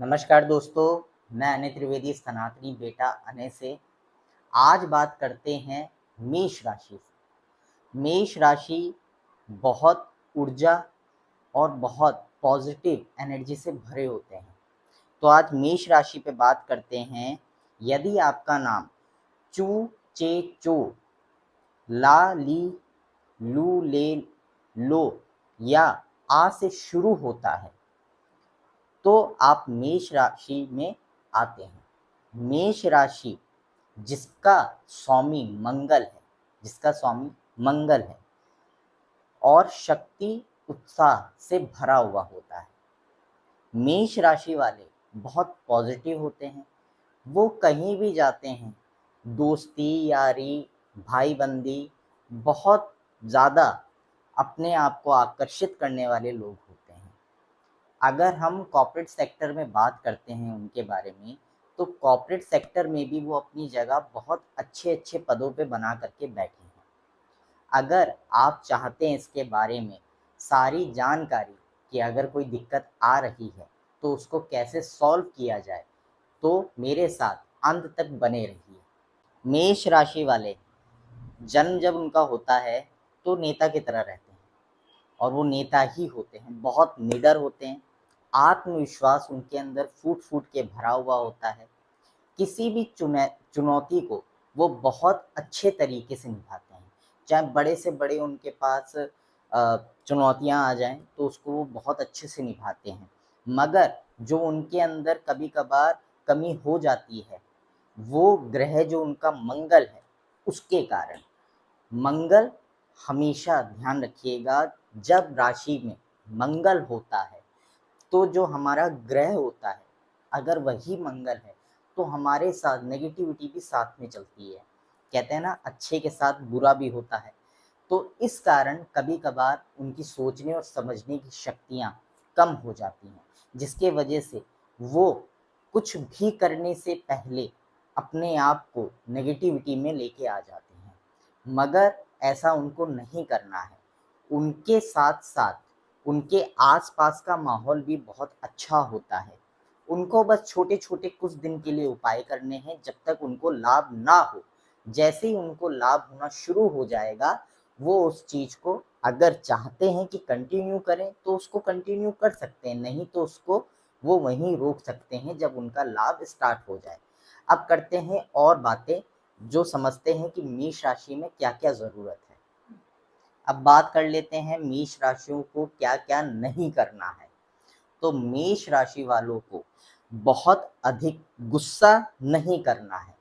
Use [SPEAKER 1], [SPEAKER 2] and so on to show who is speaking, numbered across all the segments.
[SPEAKER 1] नमस्कार दोस्तों, मैं अनिल त्रिवेदी सनातनी बेटा अनय से। आज बात करते हैं मेष राशि से। मेष राशि बहुत ऊर्जा और बहुत पॉजिटिव एनर्जी से भरे होते हैं। तो आज मेष राशि पे बात करते हैं। यदि आपका नाम चू, चे, चो, ला, ली, लू, ले, लो या आ से शुरू होता है तो आप मेष राशि में आते हैं। मेष राशि जिसका स्वामी मंगल है, जिसका स्वामी मंगल है और शक्ति उत्साह से भरा हुआ होता है। मेष राशि वाले बहुत पॉजिटिव होते हैं। वो कहीं भी जाते हैं, दोस्ती यारी भाई बंदी बहुत ज़्यादा अपने आप को आकर्षित करने वाले लोग होते हैं। अगर हम कॉर्पोरेट सेक्टर में बात करते हैं उनके बारे में, तो कॉर्पोरेट सेक्टर में भी वो अपनी जगह बहुत अच्छे-अच्छे पदों पे बना करके बैठे हैं। अगर आप चाहते हैं इसके बारे में सारी जानकारी कि अगर कोई दिक्कत आ रही है, तो उसको कैसे सॉल्व किया जाए, तो मेरे साथ अंत तक बने रहिए। मेष राशि वाले जन्म जब उनका होता है, तो नेता की तरह रहते हैं और वो नेता ही होते हैं। बहुत निडर होते हैं, आत्मविश्वास उनके अंदर फूट-फूट के भरा हुआ होता है। किसी भी चुनौती को वो बहुत अच्छे तरीके से निभाते हैं। चाहे बड़े से बड़े उनके पास चुनौतियाँ आ जाएँ, तो उसको वो बहुत अच्छे से निभाते हैं। मगर जो उनके अंदर कभी-कभार कमी हो जाती है, वो ग्रह जो उनका मंगल है, उसके कारण। मंगल हमेशा ध्यान रखिएगा, जब राशि में मंगल होता है, तो जो हमारा ग्रह होता है, अगर वही मंगल है, तो हमारे साथ नेगेटिविटी भी साथ में चलती है। कहते हैं ना, अच्छे के साथ बुरा भी होता है। तो इस कारण कभी-कभार उनकी सोचने और समझने की शक्तियाँ कम हो जाती हैं, जिसके वजह से वो कुछ भी करने से पहले अपने आप को नेगेटिविटी में लेके आ जाते हैं। मगर ऐसा उनको नहीं करना है। उनके साथ-साथ उनके आस-पास का माहौल भी बहुत अच्छा होता है। उनको बस छोटे-छोटे कुछ दिन के लिए उपाय करने हैं, जब तक उनको लाभ ना हो। जैसे ही उनको लाभ होना शुरू हो जाएगा, वो उस चीज़ को अगर चाहते हैं कि कंटिन्यू करें, तो उसको कंटिन्यू कर सकते हैं, नहीं तो उसको वो वहीं रोक सकते हैं जब उनका लाभ स्टार्ट हो जाए। अब करते हैं और बातें, जो समझते हैं कि मेष राशि में क्या-क्या ज़रूरत है। अब बात कर लेते हैं मेष राशियों को क्या-क्या नहीं करना है। तो मेष राशि वालों को बहुत अधिक गुस्सा नहीं करना है।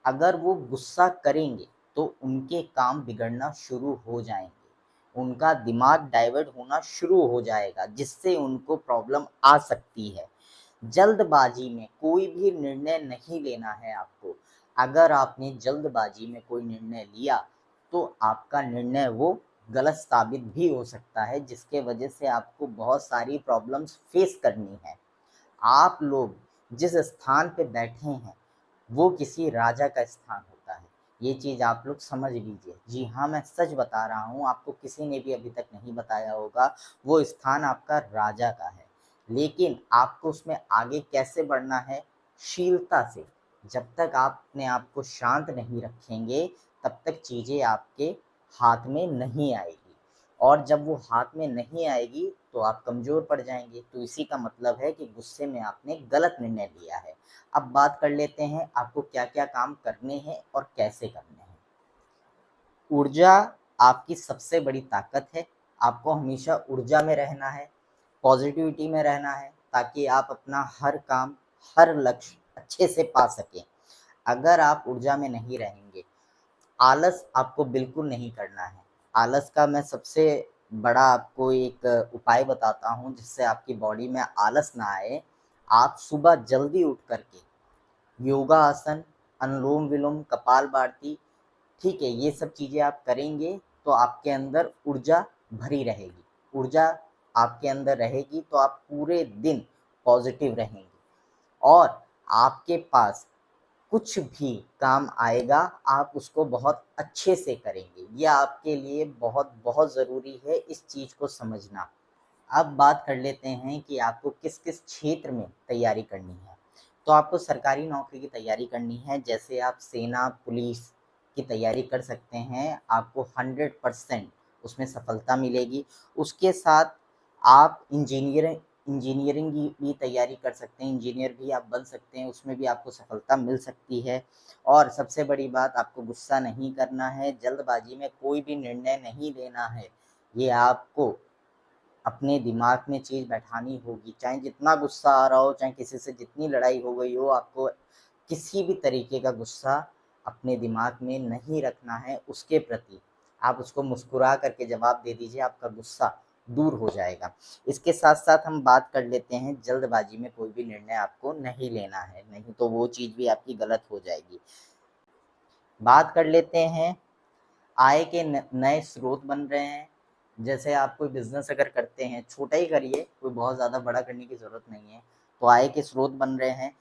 [SPEAKER 1] अगर वो गुस्सा करेंगे, तो उनके काम बिगड़ना शुरू हो जाएँगे। उनका दिमाग डाइवर्ट होना शुरू हो जाएगा, जिससे उनको प्रॉब्लम आ सकती है। जल्दबाजी में कोई भी निर्णय नहीं लेना है आपको। अगर आपने जल्दबाजी में कोई निर्णय लिया, तो आपका निर्णय वो गलत साबित भी हो सकता है, जिसके वजह से आपको बहुत सारी प्रॉब्लम्स फेस करनी है। आप लोग जिस स्थान पे बैठे हैं, वो किसी राजा का स्थान होता है। ये चीज़ आप लोग समझ लीजिए। जी हाँ, मैं सच बता रहा हूँ, आपको किसी ने भी अभी तक नहीं बताया होगा, वो स्थान आपका राजा का है। लेकिन आपको उसमें आगे कैसे बढ़ना है? शीलता से। जब तक आप अपने आप को शांत नहीं रखेंगे, तब तक चीज़ें आपके हाथ में नहीं आएगी और जब वो हाथ में नहीं आएगी, तो आप कमज़ोर पड़ जाएँगे। तो इसी का मतलब है कि गुस्से में आपने गलत निर्णय लिया है। अब बात कर लेते हैं आपको क्या-क्या काम करने हैं और कैसे करने हैं। ऊर्जा आपकी सबसे बड़ी ताकत है। आपको हमेशा ऊर्जा में रहना है, पॉज़िटिविटी में रहना है, ताकि आप अपना हर काम, हर लक्ष्य अच्छे से पा सकें। अगर आप ऊर्जा में नहीं रहेंगे, आलस आपको बिल्कुल नहीं करना है। आलस का मैं सबसे बड़ा आपको एक उपाय बताता हूँ, जिससे आपकी बॉडी में आलस ना आए। आप सुबह जल्दी उठ कर के योगा आसन, अनुलोम-विलोम, कपालभाति, ठीक है, ये सब चीज़ें आप करेंगे, तो आपके अंदर ऊर्जा भरी रहेगी। ऊर्जा आपके अंदर रहेगी, तो आप पूरे दिन पॉज़िटिव रहेंगे और आपके पास कुछ भी काम आएगा, आप उसको बहुत अच्छे से करेंगे। ये आपके लिए बहुत-बहुत ज़रूरी है इस चीज़ को समझना। अब बात कर लेते हैं कि आपको किस किस क्षेत्र में तैयारी करनी है। तो आपको सरकारी नौकरी की तैयारी करनी है, जैसे आप सेना, पुलिस की तैयारी कर सकते हैं, आपको 100% उसमें सफलता मिलेगी। उसके साथ आप इंजीनियरिंग की भी तैयारी कर सकते हैं, इंजीनियर भी आप बन सकते हैं, उसमें भी आपको सफलता मिल सकती है। और सबसे बड़ी बात, आपको गुस्सा नहीं करना है, जल्दबाजी में कोई भी निर्णय नहीं लेना है। ये आपको अपने दिमाग में चीज़ बैठानी होगी, चाहे जितना गुस्सा आ रहा हो, चाहे किसी से जितनी लड़ाई हो गई हो, आपको किसी भी तरीके का गुस्सा अपने दिमाग में नहीं रखना है उसके प्रति। आप उसको मुस्कुरा करके जवाब दे दीजिए, आपका गुस्सा दूर हो जाएगा। इसके साथ-साथ हम बात कर लेते हैं, जल्दबाजी में कोई भी निर्णय आपको नहीं लेना है, नहीं तो वो चीज़ भी आपकी गलत हो जाएगी। बात कर लेते हैं, आय के नए स्रोत बन रहे हैं। जैसे आप कोई बिज़नेस अगर करते हैं, छोटा ही करिए, कोई बहुत ज़्यादा बड़ा करने की ज़रूरत नहीं है। तो आय के स्रोत बन रहे हैं।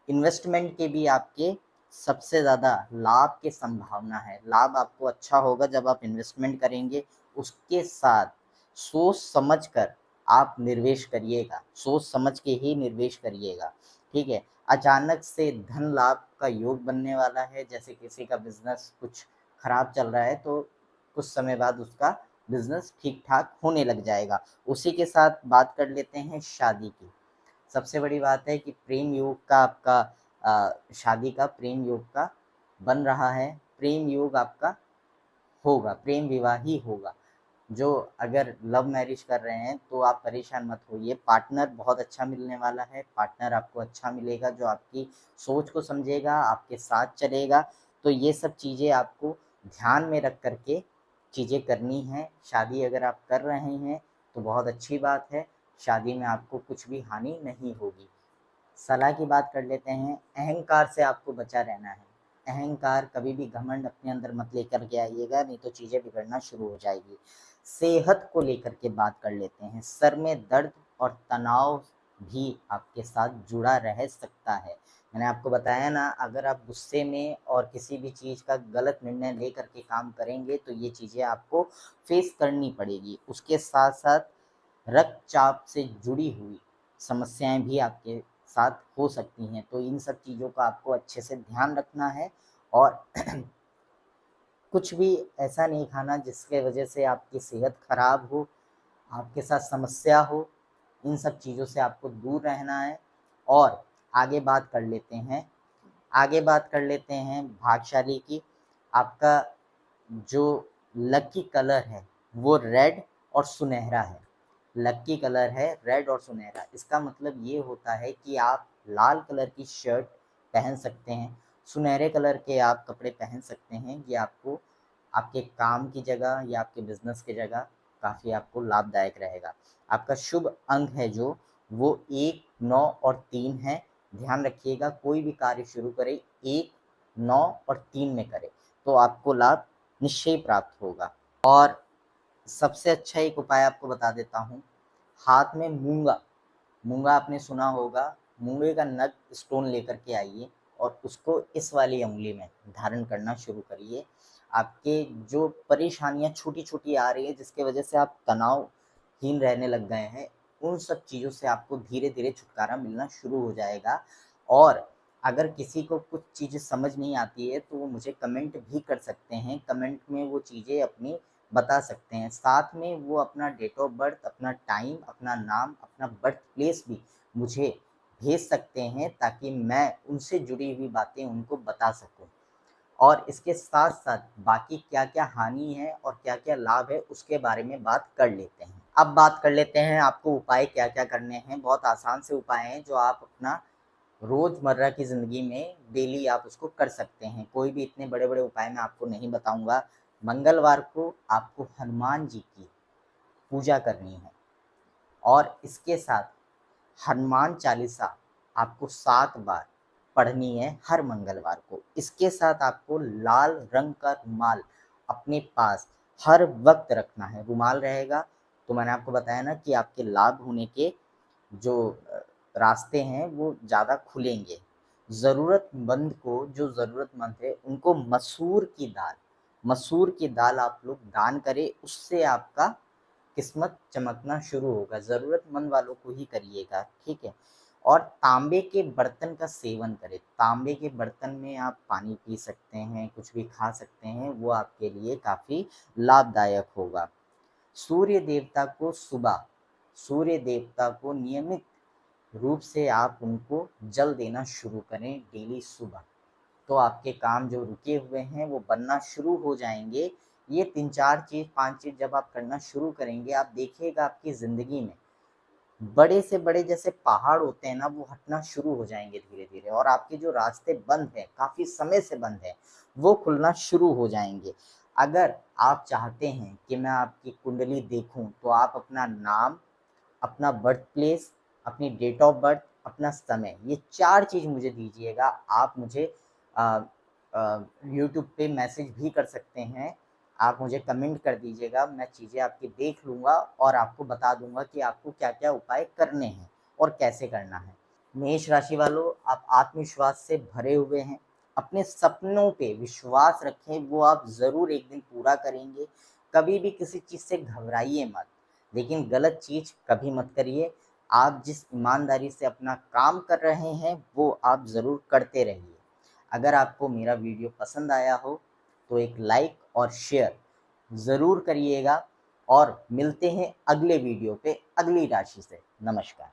[SPEAKER 1] इन्वेस्टमेंट के भी आपके सबसे ज़्यादा लाभ की संभावना है। लाभ आपको अच्छा होगा जब आप इन्वेस्टमेंट करेंगे। उसके साथ सोच समझ कर आप निवेश करिएगा, सोच समझ के ही निवेश करिएगा, ठीक है? अचानक से धन लाभ का योग बनने वाला है, जैसे किसी का बिज़नेस कुछ खराब चल रहा है तो कुछ समय बाद उसका बिज़नेस ठीक-ठाक होने लग जाएगा। उसी के साथ बात कर लेते हैं शादी की। सबसे बड़ी बात है कि प्रेम योग का आपका शादी का प्रेम योग का बन रहा है। प्रेम योग आपका होगा, प्रेम विवाह ही होगा। जो अगर लव मैरिज कर रहे हैं तो आप परेशान मत होइए, पार्टनर बहुत अच्छा मिलने वाला है, पार्टनर आपको अच्छा मिलेगा जो आपकी सोच को समझेगा, आपके साथ चलेगा। तो ये सब चीज़ें आपको ध्यान में रख कर के चीज़ें करनी हैं। शादी अगर आप कर रहे हैं तो बहुत अच्छी बात है, शादी में आपको कुछ भी हानि नहीं होगी। सलाह की बात कर लेते हैं, अहंकार से आपको बचा रहना है। अहंकार, कभी भी घमंड अपने अंदर मत लेकर के आइएगा, नहीं तो चीज़ें बिगड़ना शुरू हो जाएगी। सेहत को लेकर के बात कर लेते हैं, सर में दर्द और तनाव भी आपके साथ जुड़ा रह सकता है। मैंने आपको बताया ना, अगर आप गुस्से में और किसी भी चीज़ का गलत निर्णय लेकर के काम करेंगे तो ये चीज़ें आपको फेस करनी पड़ेगी। उसके साथ-साथ रक्तचाप से जुड़ी हुई समस्याएँ भी आपके साथ हो सकती हैं, तो इन सब चीज़ों का आपको अच्छे से ध्यान रखना है और कुछ भी ऐसा नहीं खाना जिसके वजह से आपकी सेहत खराब हो, आपके साथ समस्या हो। इन सब चीज़ों से आपको दूर रहना है। और आगे बात कर लेते हैं, भाग्यशाली की। आपका जो लकी कलर है वो रेड और सुनहरा है। लकी कलर है रेड और सुनहरा। इसका मतलब ये होता है कि आप लाल कलर की शर्ट पहन सकते हैं, सुनहरे कलर के आप कपड़े पहन सकते हैं। ये आपको आपके काम की जगह या आपके बिज़नेस की जगह काफ़ी आपको लाभदायक रहेगा। आपका शुभ अंक है जो वो 1, 9 और 3 है। ध्यान रखिएगा, कोई भी कार्य शुरू करें 1, 9 और 3 में करें, तो आपको लाभ निश्चय प्राप्त होगा। और सबसे अच्छा एक उपाय आपको बता देता हूँ, हाथ में मूंगा, मूंगा आपने सुना होगा, मूंगे का नग स्टोन लेकर के आइए और उसको इस वाली उंगली में धारण करना शुरू करिए। आपके जो परेशानियां छोटी छोटी आ रही है जिसके वजह से आप तनावहीन रहने लग गए हैं, उन सब चीज़ों से आपको धीरे धीरे छुटकारा मिलना शुरू हो जाएगा। और अगर किसी को कुछ चीज़ें समझ नहीं आती है तो वो मुझे कमेंट भी कर सकते हैं, कमेंट में वो चीज़ें अपनी बता सकते हैं। साथ में वो अपना डेट ऑफ बर्थ, अपना टाइम, अपना नाम, अपना बर्थ प्लेस भी मुझे भेज सकते हैं ताकि मैं उनसे जुड़ी हुई बातें उनको बता सकूँ। और इसके साथ-साथ बाकी क्या-क्या हानि है और क्या-क्या लाभ है उसके बारे में बात कर लेते हैं। अब बात कर लेते हैं आपको उपाय क्या-क्या करने हैं। बहुत आसान से उपाय हैं जो आप अपना रोज़मर्रा की ज़िंदगी में डेली आप उसको कर सकते हैं। कोई भी इतने बड़े-बड़े उपाय मैं आपको नहीं बताऊँगा। मंगलवार को आपको हनुमान जी की पूजा करनी है और इसके साथ हनुमान चालीसा आपको 7 बार पढ़नी है हर मंगलवार को। इसके साथ आपको लाल रंग का रुमाल अपने पास हर वक़्त रखना है। रुमाल रहेगा तो मैंने आपको बताया ना कि आपके लाभ होने के जो रास्ते हैं वो ज़्यादा खुलेंगे। ज़रूरतमंद को, जो ज़रूरतमंद है उनको मसूर की दाल आप लोग दान करें, उससे आपका किस्मत चमकना शुरू होगा। ज़रूरतमंद वालों को ही करिएगा, ठीक है। और तांबे के बर्तन का सेवन करें। तांबे के बर्तन में आप पानी पी सकते हैं, कुछ भी खा सकते हैं, वो आपके लिए काफ़ी लाभदायक होगा। सूर्य देवता को सुबह, सूर्य देवता को नियमित रूप से आप उनको जल देना शुरू करें डेली सुबह। तो आपके काम जो रुके हुए हैं वो बनना शुरू हो जाएंगे। ये 3-4 चीज़ 5 चीज़ जब आप करना शुरू करेंगे, आप देखिएगा आपकी ज़िंदगी में बड़े से बड़े जैसे पहाड़ होते हैं ना, वो हटना शुरू हो जाएंगे धीरे धीरे, और आपके जो रास्ते बंद हैं, काफ़ी समय से बंद है, वो खुलना शुरू हो जाएंगे। अगर आप चाहते हैं कि मैं आपकी कुंडली देखूं, तो आप अपना नाम, अपना बर्थ प्लेस, अपनी डेट ऑफ बर्थ, अपना समय, ये 4 चीज़ मुझे दीजिएगा। आप मुझे यूट्यूब पे मैसेज भी कर सकते हैं, आप मुझे कमेंट कर दीजिएगा, मैं चीज़ें आपकी देख लूँगा और आपको बता दूँगा कि आपको क्या-क्या उपाय करने हैं और कैसे करना है। मेष राशि वालों, आप आत्मविश्वास से भरे हुए हैं, अपने सपनों पे विश्वास रखें, वो आप ज़रूर एक दिन पूरा करेंगे। कभी भी किसी चीज़ से घबराइए मत, लेकिन गलत चीज़ कभी मत करिए। आप जिस ईमानदारी से अपना काम कर रहे हैं, वो आप ज़रूर करते रहिए। अगर आपको मेरा वीडियो पसंद आया हो, तो एक लाइक और शेयर ज़रूर करिएगा, और मिलते हैं अगले वीडियो पे अगली राशि से। नमस्कार।